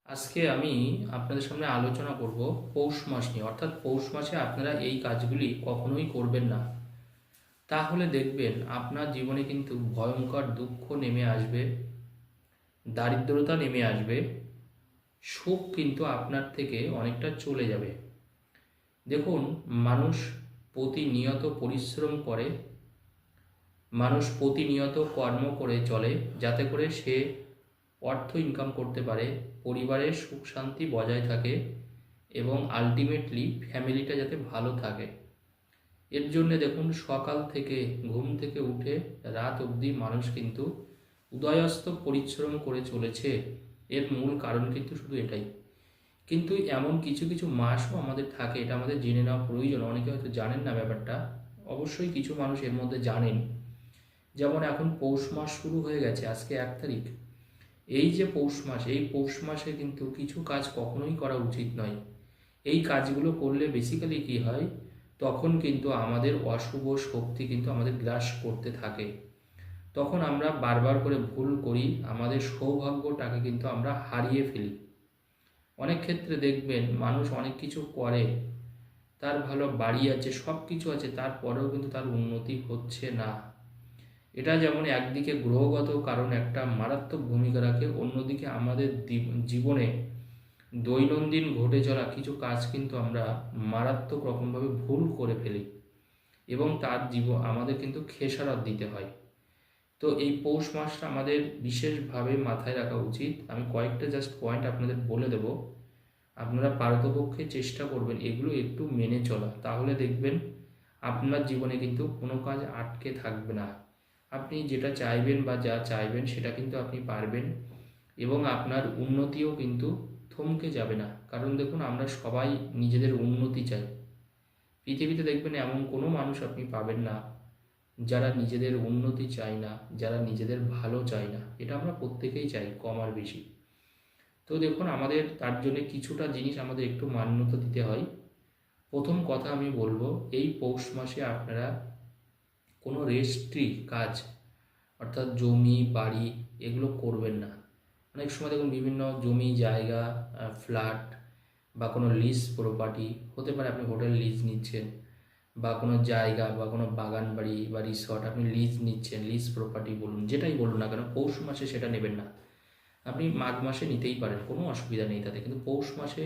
আজকে আমি আপনাদের সামনে আলোচনা করব পৌষ মাস নিয়ে। অর্থাৎ পৌষ মাসে আপনারা এই কাজগুলি কখনোই করবেন না। তাহলে দেখবেন আপনার জীবনে কিন্তু ভয়ঙ্কর দুঃখ নেমে আসবে, দারিদ্রতা নেমে আসবে, সুখ কিন্তু আপনার থেকে অনেকটা চলে যাবে। দেখুন, মানুষ প্রতিনিয়ত পরিশ্রম করে, মানুষ প্রতিনিয়ত কর্ম করে চলে যাতে করে সে অর্থ ইনকাম করতে পারে, পরিবারের সুখ শান্তি বজায় থাকে এবং আলটিমেটলি ফ্যামিলিটা যাতে ভালো থাকে। এর জন্য দেখুন, সকাল থেকে ঘুম থেকে উঠে রাত অবধি মানুষ কিন্তু উদয়াস্ত পরিশ্রম করে চলেছে। এর মূল কারণ কিন্তু শুধু এটাই। কিন্তু এমন কিছু কিছু মাসও আমাদের থাকে, এটা আমাদের জেনে নেওয়া প্রয়োজন। অনেকে হয়তো জানেন না ব্যাপারটা, অবশ্যই কিছু মানুষ এর মধ্যে জানেন। যেমন এখন পৌষ মাস শুরু হয়ে গেছে, আজকে 1 তারিখ। এই যে পৌষ মাস, এই পৌষ মাসে কিন্তু কিছু কাজ কখনোই করা উচিত নয়। এই কাজগুলো করলে বেসিক্যালি কি হয়, তখন কিন্তু আমাদের অশুভ শক্তি কিন্তু আমাদের গ্রাস করতে থাকে। তখন আমরা বারবার করে ভুল করি, আমাদের সৌভাগ্যটাকে কিন্তু আমরা হারিয়ে ফেলি। অনেক ক্ষেত্রে দেখবেন মানুষ অনেক কিছু করে, তার ভালো বাড়ি আছে, সব কিছু আছে, তারপরেও কিন্তু তার উন্নতি হচ্ছে না। এটা যেমন একদিকে গ্রহগত কারণ একটা মারাত্মক ভূমিকা রাখে, অন্যদিকে আমাদের জীবনে দৈনন্দিন ঘটে চলা কিছু কাজ কিন্তু আমরা মারাত্মক রকমভাবে ভুল করে ফেলি এবং তার আমাদের কিন্তু খেসারত দিতে হয়। তো এই পৌষ মাসটা আমাদের বিশেষভাবে মাথায় রাখা উচিত। আমি কয়েকটা জাস্ট পয়েন্ট আপনাদের বলে দেব, আপনারা পারতপক্ষে চেষ্টা করবেন এগুলো একটু মেনে চলা, তাহলে দেখবেন আপনার জীবনে কিন্তু কোনো কাজ আটকে থাকবে না। আপনি যেটা চাইবেন বা যা চাইবেন সেটা কিন্তু আপনি পারবেন এবং আপনার উন্নতিও কিন্তু থমকে যাবে না। কারণ দেখুন, আমরা সবাই নিজেদের উন্নতি চাই। পৃথিবীতে দেখবেন এমন কোনো মানুষ আপনি পাবেন না যারা নিজেদের উন্নতি চায় না, যারা নিজেদের ভালো চায় না। এটা আমরা প্রত্যেকেই চাই, কম আর বেশি। তো দেখুন, আমাদের তার জন্য কিছুটা জিনিস আমাদের একটু মান্যতা দিতে হয়। প্রথম কথা আমি বলবো, এই পৌষ মাসে আপনারা কোনো রেজিস্ট্রি কাজ, অর্থাৎ জমি বাড়ি, এগুলো করবেন না। অনেক সময় দেখুন বিভিন্ন জমি জায়গা, ফ্ল্যাট বা কোনো লিজ প্রপার্টি হতে পারে, আপনি হোটেল লিজ নিচ্ছেন বা কোনো জায়গা বা কোনো বাগান বাড়ি বা রিসর্ট আপনি লিজ নিচ্ছেন, লিজ প্রপার্টি বলুন, যেটাই বলুন না কেন, পৌষ মাসে সেটা নেবেন না। আপনি মাঘ মাসে নিতেই পারেন, কোনো অসুবিধা নেই তাতে, কিন্তু পৌষ মাসে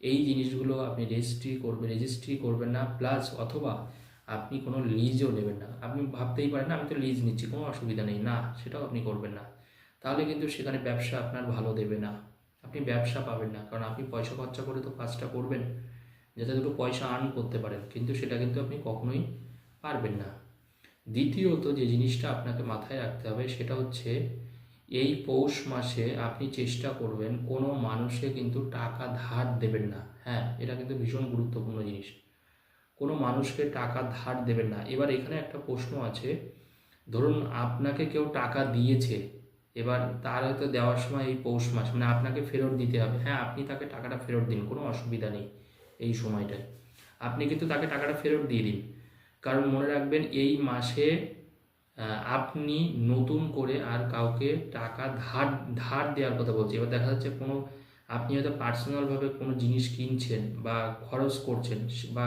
এই জিনিসগুলো আপনি রেজিস্ট্রি করবেন না। প্লাস অথবা আপনি কোনো লিজও নেবেন না। আপনি ভাবতেই পারেন না আমি তো লিজ নিচ্ছি, কোনো অসুবিধা নেই, না, সেটাও আপনি করবেন না। তাহলে কিন্তু সেখানে ব্যবসা আপনার ভালো দেবে না, আপনি ব্যবসা পাবেন না। কারণ আপনি পয়সা খরচা করে তো কাজটা করবেন যাতে দুটো পয়সা আর্ন করতে পারেন, কিন্তু সেটা কিন্তু আপনি কখনোই পারবেন না। দ্বিতীয়ত যে জিনিসটা আপনাকে মাথায় রাখতে হবে সেটা হচ্ছে, এই পৌষ মাসে আপনি চেষ্টা করবেন কোনো মানুষে কিন্তু টাকা ধার দেবেন না। হ্যাঁ, এটা কিন্তু ভীষণ গুরুত্বপূর্ণ জিনিস। কোনো মানুষকে টাকা ধার দেবেন না। এবার এখানে একটা প্রশ্ন আছে, ধরুন আপনাকে কেউ টাকা দিয়েছে, এবার তার হয়তো দেওয়ার সময় এই পৌষ মাস, মানে আপনাকে ফেরত দিতে হবে। হ্যাঁ, আপনি তাকে টাকাটা ফেরত দিন, কোনো অসুবিধা নেই। এই সময়টায় আপনি কিন্তু তাকে টাকাটা ফেরত দিয়ে দিন। কারণ মনে রাখবেন, এই মাসে আপনি নতুন করে আর কাউকে টাকা ধার ধার দেওয়ার কথা বলছি। এবার দেখা যাচ্ছে কোনো, আপনি হয়তো পার্সোনালভাবে কোনো জিনিস কিনছেন বা খরচ করছেন বা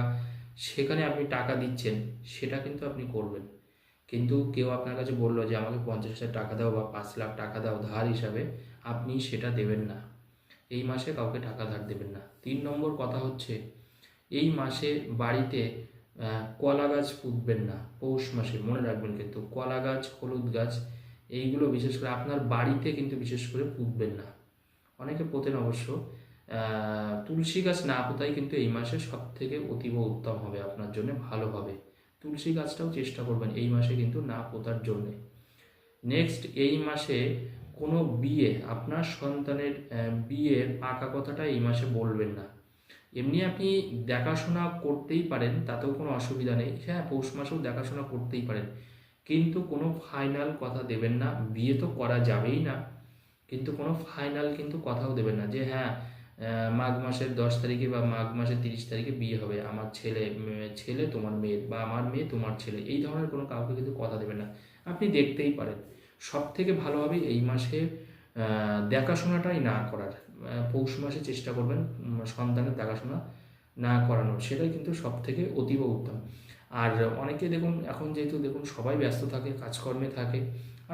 সেখানে আপনি টাকা দিচ্ছেন, সেটা কিন্তু আপনি করবেন। কিন্তু কেউ আপনার কাছে বললো যে আমাকে 50,000 টাকা দাও বা 5 লাখ টাকা দাও ধার হিসাবে, আপনি সেটা দেবেন না। এই মাসে কাউকে টাকা ধার দেবেন না। 3 নম্বর কথা হচ্ছে, এই মাসে বাড়িতে কলা গাছ পুঁতবেন না। পৌষ মাসে মনে রাখবেন, কিন্তু কলা গাছ, হলুদ গাছ, এইগুলো বিশেষ করে আপনার বাড়িতে কিন্তু বিশেষ করে পুঁতবেন না। অনেকে পোতেন অবশ্য। তুলসী গাছ না পোতাই কিন্তু এই মাসে সব থেকে অতীব উত্তম হবে, আপনার জন্য ভালো হবে। তুলসী গাছটাও চেষ্টা করবেন এই মাসে কিন্তু না পোতার জন্যে। নেক্সট, এই মাসে কোনো বিয়ে, আপনার সন্তানের বিয়ের পাকা কথাটা এই মাসে বলবেন না। এমনি আপনি দেখাশোনা করতেই পারেন, তাতেও কোনো অসুবিধা নেই। হ্যাঁ, পৌষ মাসেও দেখাশোনা করতেই পারেন, কিন্তু কোনো ফাইনাল কথা দেবেন না। বিয়ে তো করা যাবেই না, কিন্তু কোনো ফাইনাল কিন্তু কথাও দেবেন না যে হ্যাঁ মাঘ মাসের 10 তারিখে বা মাঘ মাসের 30 তারিখে বিয়ে হবে, আমার ছেলে তোমার মেয়ের বা আমার মেয়ে তোমার ছেলে, এই ধরনের কোনো কাউকে কিন্তু কথা দেবেন না। আপনি দেখতেই পারেন, সব থেকে ভালো হবে এই মাসে দেখাশোনাটাই না করার। পৌষ মাসে চেষ্টা করবেন সন্তানের দেখাশোনা না করানোর, সেটাই কিন্তু সব থেকে অতীব উত্তম। আর অনেকে দেখুন এখন যেহেতু দেখুন সবাই ব্যস্ত থাকে, কাজকর্মে থাকে,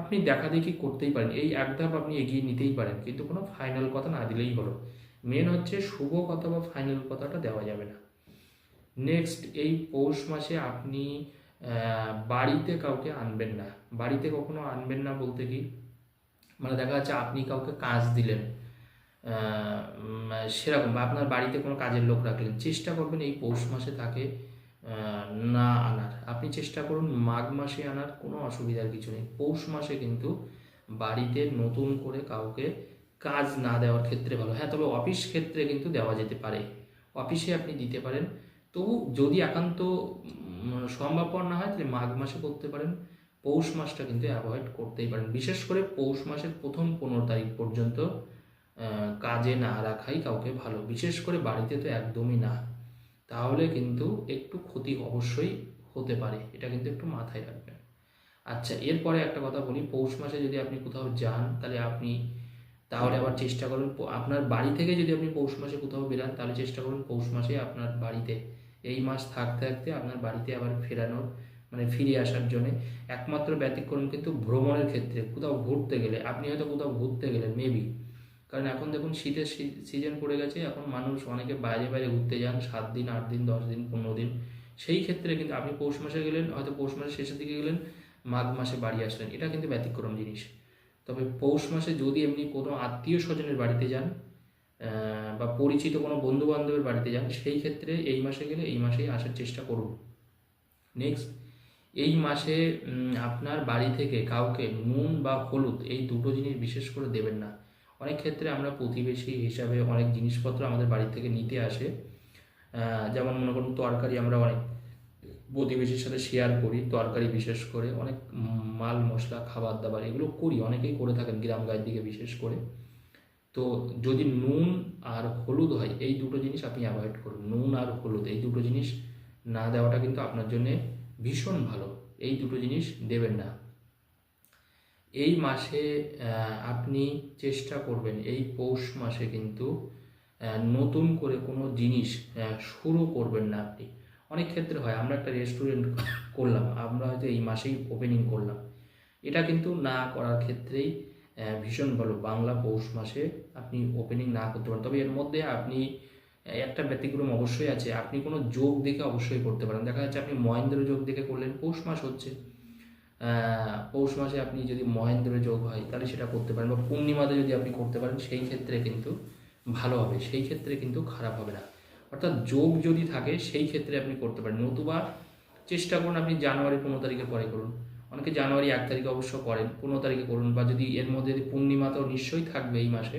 আপনি দেখাদেখি করতেই পারেন, এই এক ধাপ আপনি এগিয়ে নিতেই পারেন, কিন্তু কোনো ফাইনাল কথা না দিলেই হলো। মেন হচ্ছে শুভ কথা বা ফাইনাল কথাটা দেওয়া যাবে না। নেক্সট, এই পৌষ মাসে আপনি বাড়িতে কাউকে আনবেন না। বাড়িতে কখনো আনবেন না বলতে কি, মানে দেখা যাচ্ছে আপনি কাউকে কাজ দিলেন, সেরকম বা আপনার বাড়িতে কোনো কাজের লোক রাখলেন, চেষ্টা করবেন এই পৌষ মাসে তাকে না আনার। আপনি চেষ্টা করুন মাঘ মাসে আনার, কোনো অসুবিধার কিছু নেই। পৌষ মাসে কিন্তু বাড়িতে নতুন করে কাউকে কাজ না দেওয়ার ক্ষেত্রে ভালো। হ্যাঁ, তবে অফিস ক্ষেত্রে কিন্তু দেওয়া যেতে পারে, অফিসে আপনি দিতে পারেন। তবু যদি একান্ত সম্ভবপর না হয় তাহলে মাঘ মাসে করতে পারেন, পৌষ মাসটা কিন্তু অ্যাভয়েড করতেই পারেন। বিশেষ করে পৌষ মাসের প্রথম 15 তারিখ পর্যন্ত কাজে না রাখাই কাউকে ভালো, বিশেষ করে বাড়িতে তো একদমই না, তাহলে কিন্তু একটু ক্ষতি অবশ্যই হতে পারে, এটা কিন্তু একটু মাথায় রাখবেন। আচ্ছা, এরপরে একটা কথা বলি, পৌষ মাসে যদি আপনি কোথাও যান তাহলে আবার চেষ্টা করুন আপনার বাড়ি থেকে, যদি আপনি পৌষ মাসে কোথাও বেরান তাহলে চেষ্টা করুন পৌষ মাসে আপনার বাড়িতে এই মাস থাকতে থাকতে আপনার বাড়িতে আবার ফেরানোর, মানে ফিরে আসার জন্য। একমাত্র ব্যতিক্রম কিন্তু ভ্রমণের ক্ষেত্রে, কোথাও ঘুরতে গেলে, আপনি হয়তো কোথাও ঘুরতে গেলেন মেবি, কারণ এখন দেখুন শীতের সিজন পড়ে গেছে, এখন মানুষ অনেকে বাইরে বাইরে ঘুরতে যান 7 দিন 8 দিন 10 দিন 15 দিন। সেই ক্ষেত্রে কিন্তু আপনি পৌষ মাসে গেলেন, হয়তো পৌষ মাসের শেষের দিকে গেলেন, মাঘ মাসে বাড়ি আসলেন, এটা কিন্তু ব্যতিক্রম জিনিস। তবে পৌষ মাসে যদি এমনি কোনো আত্মীয় স্বজনের বাড়িতে যান বা পরিচিত কোনো বন্ধু বান্ধবের বাড়িতে যান, সেই ক্ষেত্রে এই মাসে গেলে এই মাসেই আসার চেষ্টা করুন। নেক্সট, এই মাসে আপনার বাড়ি থেকে কাউকে নুন বা হলুদ এই দুটো জিনিস বিশেষ করে দেবেন না। অনেক ক্ষেত্রে আমরা প্রতিবেশী হিসাবে অনেক জিনিসপত্র আমাদের বাড়ি থেকে নিতে আসে, যেমন মনে করুন তরকারি আমরা অনেক প্রতিবেশীর সাথে শেয়ার করি, তরকারি বিশেষ করে অনেক মাল মশলা খাবার দাবার এগুলো করি, অনেকেই করে থাকেন গ্রাম গায়ের দিকে বিশেষ করে। তো যদি নুন আর হলুদ হয়, এই দুটো জিনিস আপনি অ্যাভয়েড করুন। নুন আর হলুদ এই দুটো জিনিস না দেওয়াটা কিন্তু আপনার জন্যে ভীষণ ভালো, এই দুটো জিনিস দেবেন না। এই মাসে আপনি চেষ্টা করবেন এই পৌষ মাসে কিন্তু নতুন করে কোনো জিনিস শুরু করবেন না আপনি। অনেক ক্ষেত্রে হয় আমরা একটা রেস্টুরেন্ট করলাম, আমরা হয়তো এই মাসেই ওপেনিং করলাম, এটা কিন্তু না করার ক্ষেত্রেই ভীষণ ভালো। বাংলা পৌষ মাসে আপনি ওপেনিং না করতে পারেন, তবে এর মধ্যে আপনি একটা ব্যতিক্রম অবশ্যই আছে, আপনি কোনো যোগ দেখে অবশ্যই করতে পারেন। দেখা যাচ্ছে আপনি মহেন্দ্র যোগ দেখে করলেন, পৌষ মাস হচ্ছে, পৌষ মাসে আপনি যদি মহেন্দ্র যোগ হয় তাহলে সেটা করতে পারেন, বা পূর্ণিমাতে যদি আপনি করতে পারেন সেই ক্ষেত্রে কিন্তু ভালো হবে, সেই ক্ষেত্রে কিন্তু খারাপ হবে না। অর্থাৎ যোগ যদি থাকে সেই ক্ষেত্রে আপনি করতে পারেন, নতুবা চেষ্টা করুন আপনি জানুয়ারি 15 তারিখের পরে করুন। অনেকে জানুয়ারি 1 তারিখে অবশ্য করেন, 15 তারিখে করুন, বা যদি এর মধ্যে যদি পূর্ণিমাতেও নিশ্চয়ই থাকবে এই মাসে,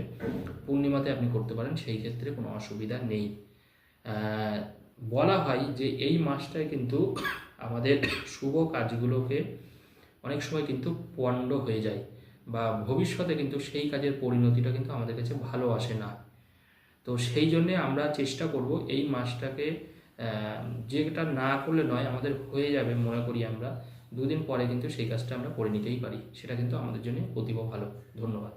পূর্ণিমাতে আপনি করতে পারেন, সেই ক্ষেত্রে কোনো অসুবিধা নেই। বলা হয় যে এই মাসটায় কিন্তু আমাদের শুভ কাজগুলোকে অনেক সময় কিন্তু পণ্ড হয়ে যায়, বা ভবিষ্যতে কিন্তু সেই কাজের পরিণতিটা কিন্তু আমাদের কাছে ভালো আসে না। তো সেই জন্যে আমরা চেষ্টা করব এই মাসটাকে, যেটা না করলে নয়, আমাদের হয়ে যাবে মনে করি আমরা, 2 দিন পরে কিন্তু সেই কাজটা আমরা করে নিতেই পারি, সেটা কিন্তু আমাদের জন্য অতীব ভালো। ধন্যবাদ।